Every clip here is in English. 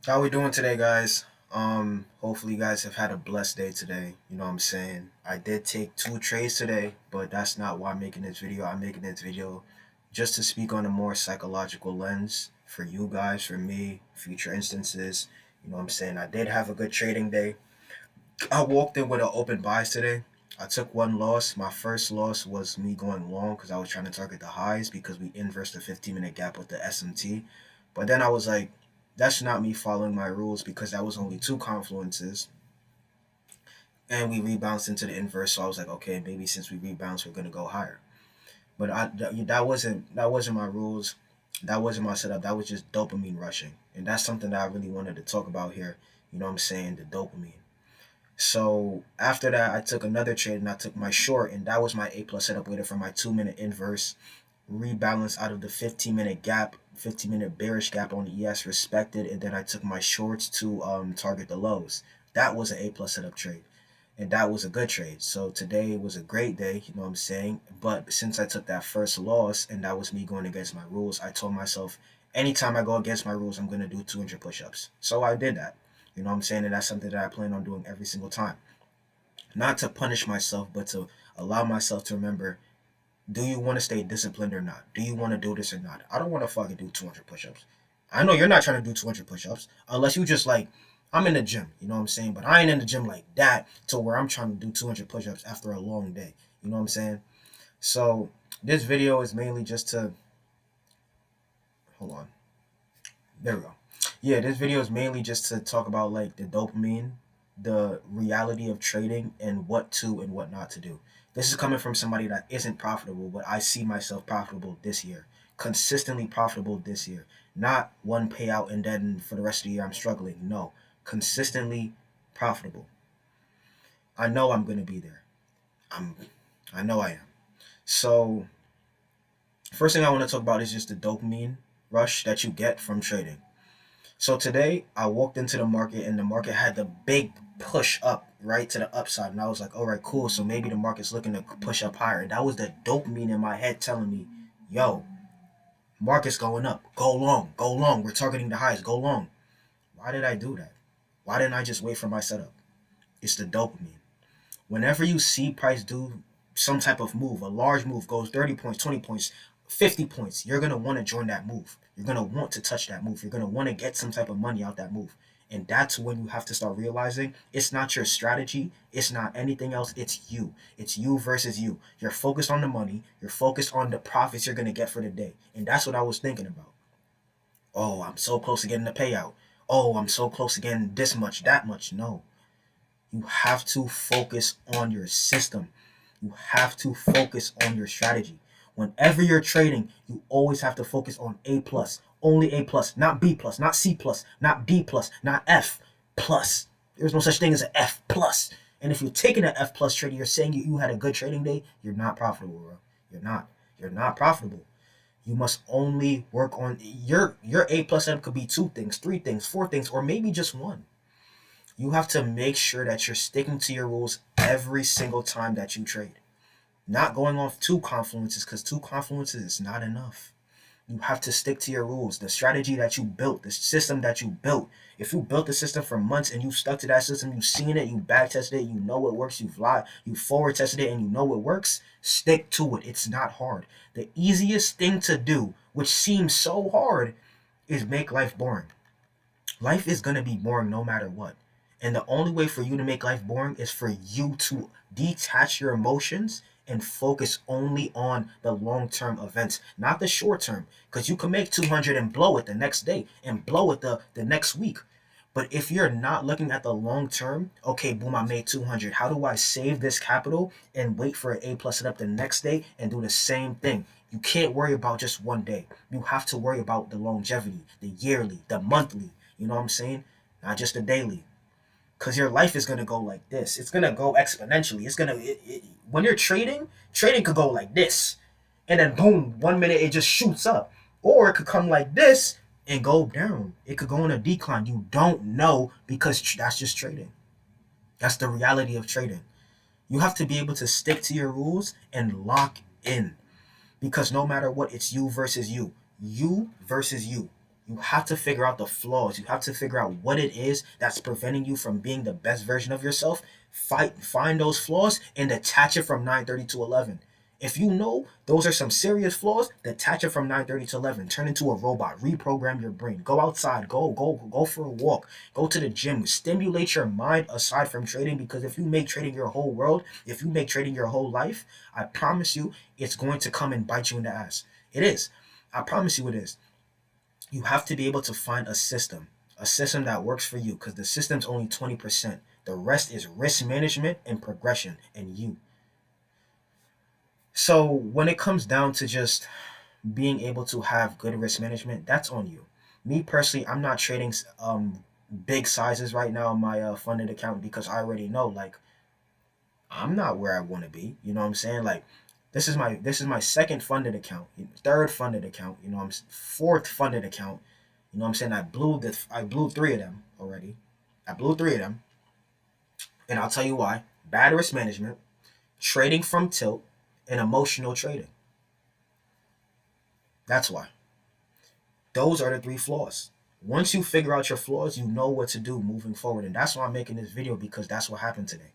How we doing today, guys? Hopefully you guys have had a blessed day today. You know what I'm saying? I did take two trades today, but that's not why I'm making this video. I'm making this video just to speak on a more psychological lens for you guys, for me, future instances. You know what I'm saying? I did have a good trading day. I walked in with an open buys today. I took one loss. My first loss was me going long because I was trying to target the highs because we inversed the 15-minute gap with the SMT. But then I was like, that's not me following my rules because that was only two confluences and we rebounced into the inverse. So I was like, okay, maybe since we rebounds, we're gonna go higher. But that wasn't my rules. That wasn't my setup. That was just dopamine rushing, and that's something that I really wanted to talk about here. You know what I'm saying? The dopamine. So after that, I took another trade and I took my short, and that was my A plus setup. Waited for my 2 minute inverse, rebalance out of the 15-minute gap, 15-minute bearish gap on the ES respected, and then I took my shorts to target the lows. That was an A plus setup trade, and that was a good trade. So today was a great day, you know what I'm saying? But since I took that first loss, and that was me going against my rules, I told myself, anytime I go against my rules, I'm gonna do 200 push-ups. So I did that. You know what I'm saying? And that's something that I plan on doing every single time. Not to punish myself, but to allow myself to remember, do you want to stay disciplined or not? Do you want to do this or not? I don't want to fucking do 200 push-ups. I know you're not trying to do 200 push-ups unless you just like, I'm in the gym, you know what I'm saying? But I ain't in the gym like that to where I'm trying to do 200 push-ups after a long day. You know what I'm saying? So this video is mainly just to, hold on. There we go. Yeah, this video is mainly just to talk about like the dopamine, the reality of trading, and what to and what not to do. This is coming from somebody that isn't profitable, but I see myself profitable this year, consistently profitable this year. Not one payout and then for the rest of the year I'm struggling. No, consistently profitable. I know I'm gonna be there. I'm, I know I am. So first thing I want to talk about is just the dopamine rush that you get from trading. So today I walked into the market and the market had the big push up right to the upside. And I was like, all right, cool. So maybe the market's looking to push up higher. And that was the dopamine in my head telling me, yo, market's going up. Go long. Go long. We're targeting the highs. Go long. Why did I do that? Why didn't I just wait for my setup? It's the dopamine. Whenever you see price do some type of move, a large move goes 30 points, 20 points, 50 points, you're going to want to join that move. You're going to want to touch that move. You're going to want to get some type of money out that move. And that's when you have to start realizing it's not your strategy. It's not anything else. It's you. It's you versus you. You're focused on the money. You're focused on the profits you're going to get for the day. And that's what I was thinking about. Oh, I'm so close to getting the payout. Oh, I'm so close to getting this much, that much. No. You have to focus on your system. You have to focus on your strategy. Whenever you're trading, you always have to focus on A plus, only A plus, not B plus, not C plus, not D plus, not F plus. There's no such thing as an F plus. And if you're taking an F plus trade, you're saying you had a good trading day, you're not profitable, bro. You're not. You're not profitable. You must only work on your A plus setup could be two things, three things, four things, or maybe just one. You have to make sure that you're sticking to your rules every single time that you trade. Not going off two confluences because two confluences is not enough. You have to stick to your rules. The strategy that you built, the system that you built. If you built the system for months and you stuck to that system, you've seen it, you back tested it, you know it works, you forward tested it and you know it works, stick to it. It's not hard. The easiest thing to do, which seems so hard, is make life boring. Life is going to be boring no matter what. And the only way for you to make life boring is for you to detach your emotions and focus only on the long term events, not the short term. Because you can make 200 and blow it the next day and blow it the next week. But if you're not looking at the long term, okay, boom, I made 200. How do I save this capital and wait for an A plus it up the next day and do the same thing? You can't worry about just one day. You have to worry about the longevity, the yearly, the monthly. You know what I'm saying? Not just the daily. Because your life is going to go like this. It's going to go exponentially. When you're trading, trading could go like this. And then boom, 1 minute it just shoots up. Or it could come like this and go down. It could go in a decline. You don't know because that's just trading. That's the reality of trading. You have to be able to stick to your rules and lock in. Because no matter what, it's you versus you. You versus you. You have to figure out the flaws. You have to figure out what it is that's preventing you from being the best version of yourself. Find those flaws and detach it from 9:30 to 11. If you know those are some serious flaws, detach it from 9:30 to 11. Turn into a robot. Reprogram your brain. Go outside. Go for a walk. Go to the gym. Stimulate your mind aside from trading, because if you make trading your whole world, if you make trading your whole life, I promise you it's going to come and bite you in the ass. It is. I promise you it is. You have to be able to find a system that works for you, because the system's only 20%. The rest is risk management and progression and you. So when it comes down to just being able to have good risk management, that's on you. Me personally, I'm not trading big sizes right now in my funded account, because I already know, like, I'm not where I want to be. You know what I'm saying? Like, this is my second funded account, third funded account. Fourth funded account. You know what I'm saying? I blew three of them already. I blew three of them, and I'll tell you why: bad risk management, trading from tilt, and emotional trading. That's why. Those are the three flaws. Once you figure out your flaws, you know what to do moving forward, and that's why I'm making this video, because that's what happened today.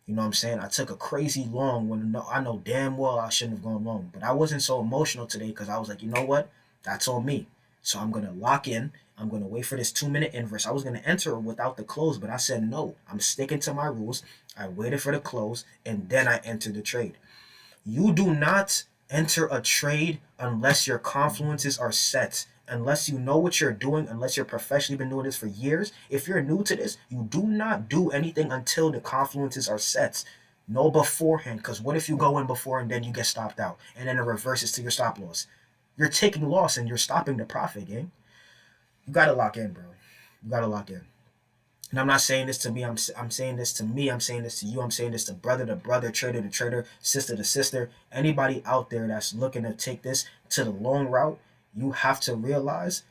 You know what I'm saying? I took a crazy long when I know damn well I shouldn't have gone long, but I wasn't so emotional today, because I was like, you know what? That's on me. So I'm gonna lock in. I'm gonna wait for this 2 minute inverse. I was gonna enter without the close, but I said no. I'm sticking to my rules. I waited for the close, and then I entered the trade. You do not enter a trade unless your confluences are set, unless you know what you're doing, unless you're professionally been doing this for years. If you're new to this, you do not do anything until the confluences are set. No beforehand, because what if you go in before and then you get stopped out, and then it reverses to your stop loss? You're taking loss and you're stopping the profit, gang. You gotta lock in, bro. You gotta lock in. And I'm not saying this to me. I'm saying this to me. I'm saying this to you. I'm saying this to brother, trader to trader, sister to sister. Anybody out there that's looking to take this to the long route, you have to realize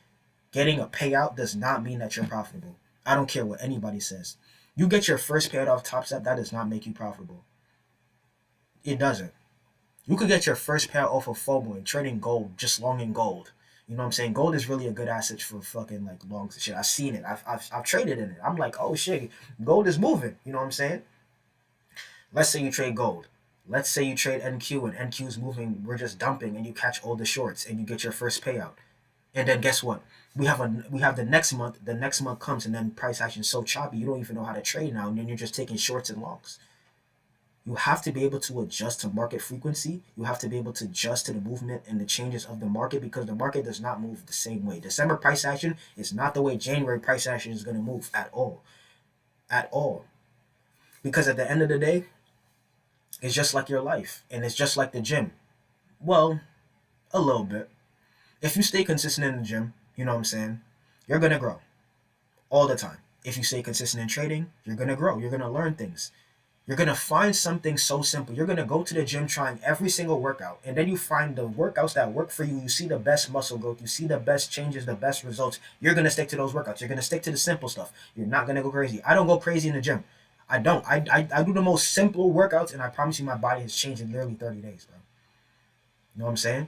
getting a payout does not mean that you're profitable. I don't care what anybody says. You get your first payout off Top Step, that does not make you profitable. It doesn't. You could get your first payout off of FOMO and trading gold, just long in gold. You know what I'm saying? Gold is really a good asset for fucking like longs and shit. I've seen it. I've traded in it. I'm like, oh shit, gold is moving. You know what I'm saying? Let's say you trade gold. Let's say you trade NQ and NQ is moving. We're just dumping, and you catch all the shorts and you get your first payout. And then guess what? We have the next month. The next month comes, and then price action is so choppy you don't even know how to trade now, and then you're just taking shorts and longs. You have to be able to adjust to market frequency. You have to be able to adjust to the movement and the changes of the market, because the market does not move the same way. December price action is not the way January price action is going to move at all. At all. Because at the end of the day, it's just like your life, and it's just like the gym. Well, a little bit. If you stay consistent in the gym, you know what I'm saying, you're going to grow all the time. If you stay consistent in trading, you're going to grow. You're going to learn things. You're going to find something so simple. You're going to go to the gym trying every single workout, and then you find the workouts that work for you. You see the best muscle growth. You see the best changes, the best results. You're going to stick to those workouts. You're going to stick to the simple stuff. You're not going to go crazy. I don't go crazy in the gym. I don't. I do the most simple workouts, and I promise you my body has changed in literally 30 days, bro. You know what I'm saying?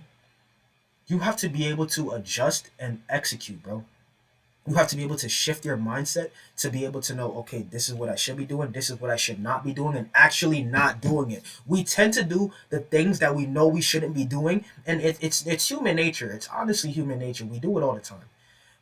You have to be able to adjust and execute, bro. You have to be able to shift your mindset to be able to know, okay, this is what I should be doing, this is what I should not be doing, and actually not doing it. We tend to do the things that we know we shouldn't be doing, and it's human nature. It's honestly human nature. We do it all the time.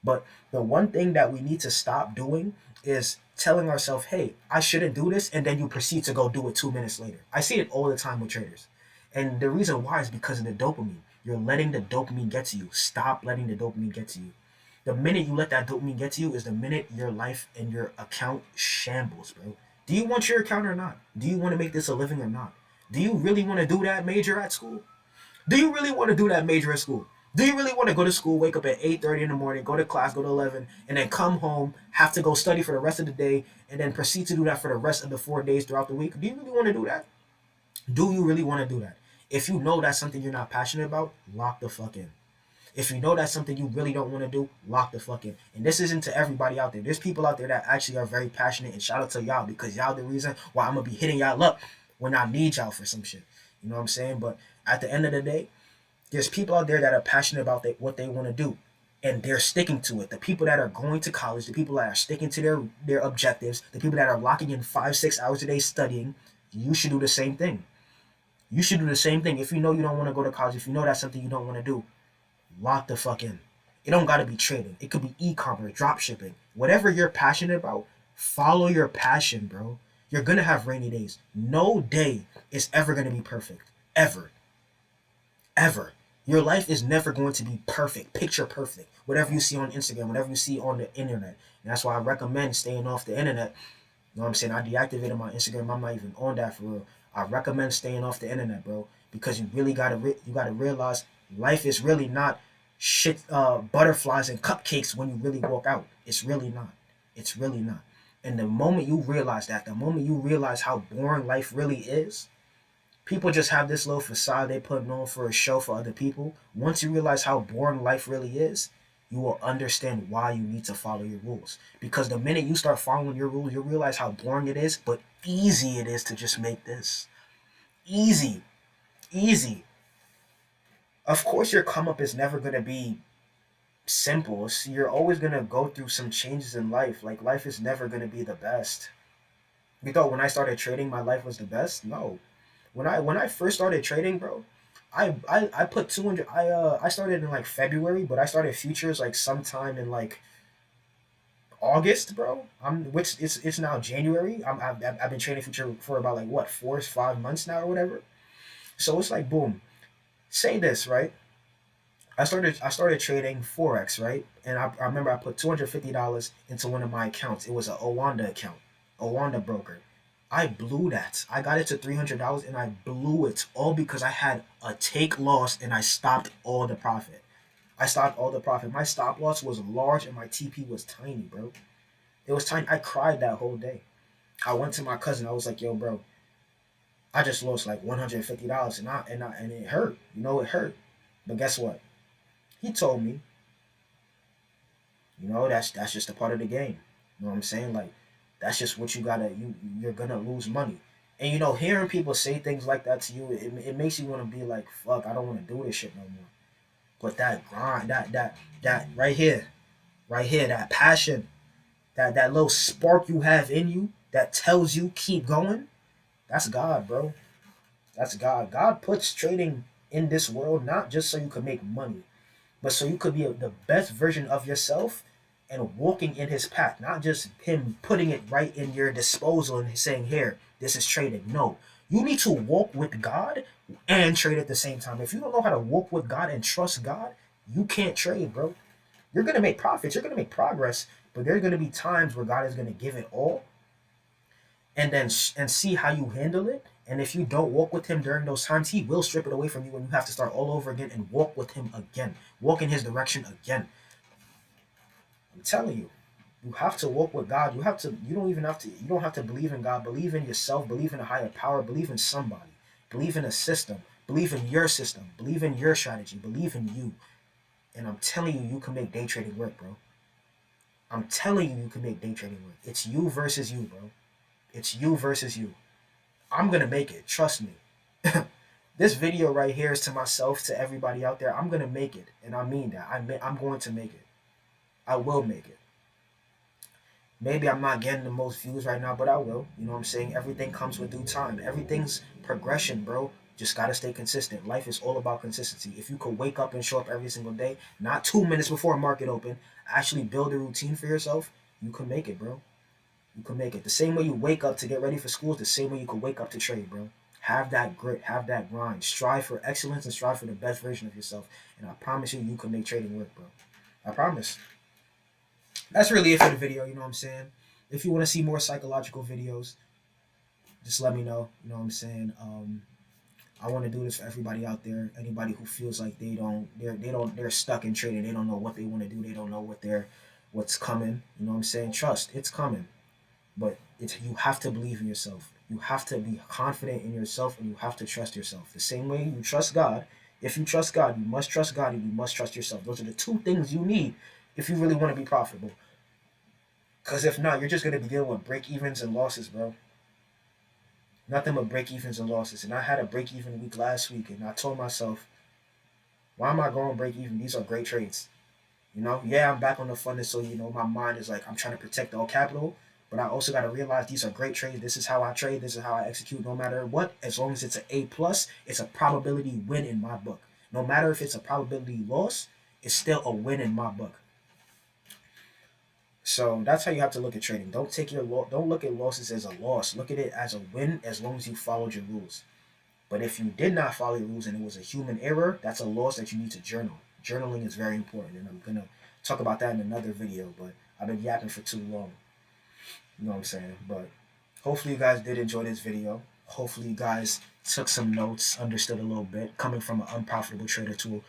But the one thing that we need to stop doing is telling ourselves, hey, I shouldn't do this, and then you proceed to go do it 2 minutes later. I see it all the time with traders. And the reason why is because of the dopamine. You're letting the dopamine get to you. Stop letting the dopamine get to you. The minute you let that dopamine get to you is the minute your life and your account shambles, bro. Do you want your account or not? Do you want to make this a living or not? Do you really want to do that major at school? Do you really want to do that major at school? Do you really want to go to school, wake up at 8:30 in the morning, go to class, go to 11, and then come home, have to go study for the rest of the day, and then proceed to do that for the rest of the 4 days throughout the week? Do you really want to do that? Do you really want to do that? If you know that's something you're not passionate about, lock the fuck in. If you know that's something you really don't want to do, lock the fuck in. And this isn't to everybody out there. There's people out there that actually are very passionate, and shout out to y'all, because y'all the reason why I'm gonna be hitting y'all up when I need y'all for some shit. You know what I'm saying? But at the end of the day, there's people out there that are passionate about what they want to do. and they're sticking to it. The people that are going to college, the people that are sticking to their objectives, the people that are locking in 5-6 hours a day studying, you should do the same thing. You should do the same thing. If you know you don't want to go to college, if you know that's something you don't want to do, lock the fuck in. It don't gotta be trading. It could be e-commerce, drop shipping. Whatever you're passionate about, follow your passion, bro. You're gonna have rainy days. No day is ever gonna be perfect. Ever. Ever. Your life is never going to be perfect, picture perfect. Whatever you see on Instagram, whatever you see on the internet. And that's why I recommend staying off the internet. You know what I'm saying? I deactivated my Instagram. I'm not even on that for real. I recommend staying off the internet, bro, because you really you gotta realize life is really not shit, butterflies and cupcakes when you really walk out. It's really not. It's really not. And the moment you realize that, the moment you realize how boring life really is, people just have this little facade they putting on for a show for other people. Once you realize how boring life really is, you will understand why you need to follow your rules. Because the minute you start following your rules, you realize how boring it is, but easy it is to just make this. Easy. Easy. Of course, your come up is never going to be simple. So you're always going to go through some changes in life. Like, life is never going to be the best. You thought when I started trading, my life was the best? No. When I first started trading, bro, I put 200. I started in like February, but I started futures like sometime in like August, bro. Which it's now January. I've been trading future for about like what 4 or 5 months now or whatever. So it's like boom. Say this right. I started trading forex, right, and I remember I put $250 into one of my accounts. It was a Owanda account, Owanda broker. I blew that. I got it to $300 and I blew it all because I had a take loss and I stopped all the profit. I stopped all the profit. My stop loss was large and my TP was tiny, bro. It was tiny. I cried that whole day. I went to my cousin. I was like, "Yo, bro, I just lost like $150 and it hurt. You know, it hurt. But guess what? He told me, that's just a part of the game. You know what I'm saying? Like, that's just what you're gonna lose money. And hearing people say things like that to you, it makes you want to be like, fuck, I don't want to do this shit no more. But that grind, that right here, that passion, that little spark you have in you that tells you keep going, that's God, bro. That's God. God puts trading in this world not just so you can make money, but so you could be the best version of yourself and walking in his path, not just him putting it right in your disposal and saying, here, this is trading. No, you need to walk with God and trade at the same time. If you don't know how to walk with God and trust God, you can't trade, bro. You're going to make profits, you're going to make progress, but there's going to be times where God is going to give it all and then and see how you handle it. And if you don't walk with him during those times, he will strip it away from you and you have to start all over again and walk with him again. Walk in his direction again. I'm telling you, you have to walk with God. You don't have to believe in God. Believe in yourself. Believe in a higher power. Believe in somebody. Believe in a system. Believe in your system. Believe in your strategy. Believe in you. And I'm telling you, you can make day trading work, bro. I'm telling you, you can make day trading work. It's you versus you, bro. It's you versus you. I'm gonna make it. Trust me. This video right here is to myself, to everybody out there. I'm gonna make it, and I mean that. I'm going to make it. I will make it. Maybe I'm not getting the most views right now, but I will. You know what I'm saying? Everything comes with due time. Everything's progression, bro. Just gotta stay consistent. Life is all about consistency. If you could wake up and show up every single day, not 2 minutes before market open, actually build a routine for yourself, you can make it, bro. You can make it. The same way you wake up to get ready for school is the same way you can wake up to trade, bro. Have that grit, have that grind. Strive for excellence and strive for the best version of yourself. And I promise you, you can make trading work, bro. I promise. That's really it for the video, you know what I'm saying? If you want to see more psychological videos, just let me know. You know what I'm saying? I want to do this for everybody out there. Anybody who feels like they're stuck in trading. They don't know what they want to do. They don't know what's coming. You know what I'm saying? Trust, it's coming. But you have to believe in yourself. You have to be confident in yourself and you have to trust yourself. The same way you trust God. If you trust God, you must trust God and you must trust yourself. Those are the two things you need if you really want to be profitable. Because if not, you're just going to be dealing with break evens and losses, bro. Nothing but break evens and losses. And I had a break even week last week and I told myself, why am I going break even? These are great trades. Yeah, I'm back on the funding, so my mind is like I'm trying to protect all capital, but I also got to realize these are great trades. This is how I trade. This is how I execute. No matter what, as long as it's an A+, it's a probability win in my book. No matter if it's a probability loss, it's still a win in my book. So that's how you have to look at trading. Don't look at losses as a loss. Look at it as a win as long as you followed your rules. But if you did not follow your rules and it was a human error, that's a loss that you need to journal. Journaling is very important, and I'm gonna talk about that in another video. But I've been yapping for too long. You know what I'm saying? But hopefully you guys did enjoy this video. Hopefully you guys took some notes, understood a little bit, coming from an unprofitable trader to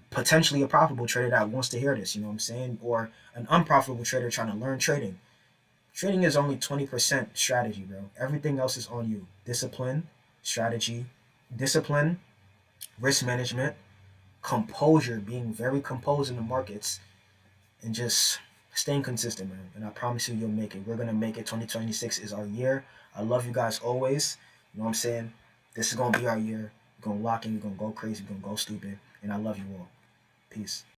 potentially a profitable trader that wants to hear this. You know what I'm saying? Or an unprofitable trader trying to learn trading. Trading is only 20% strategy, bro. Everything else is on you. Discipline, strategy, discipline, risk management, composure, being very composed in the markets, and just staying consistent, man. And I promise you, you'll make it. We're gonna make it. 2026 is our year. I love you guys always. You know what I'm saying? This is gonna be our year. We're gonna lock in. We're gonna go crazy. We're gonna go stupid. And I love you all. Peace.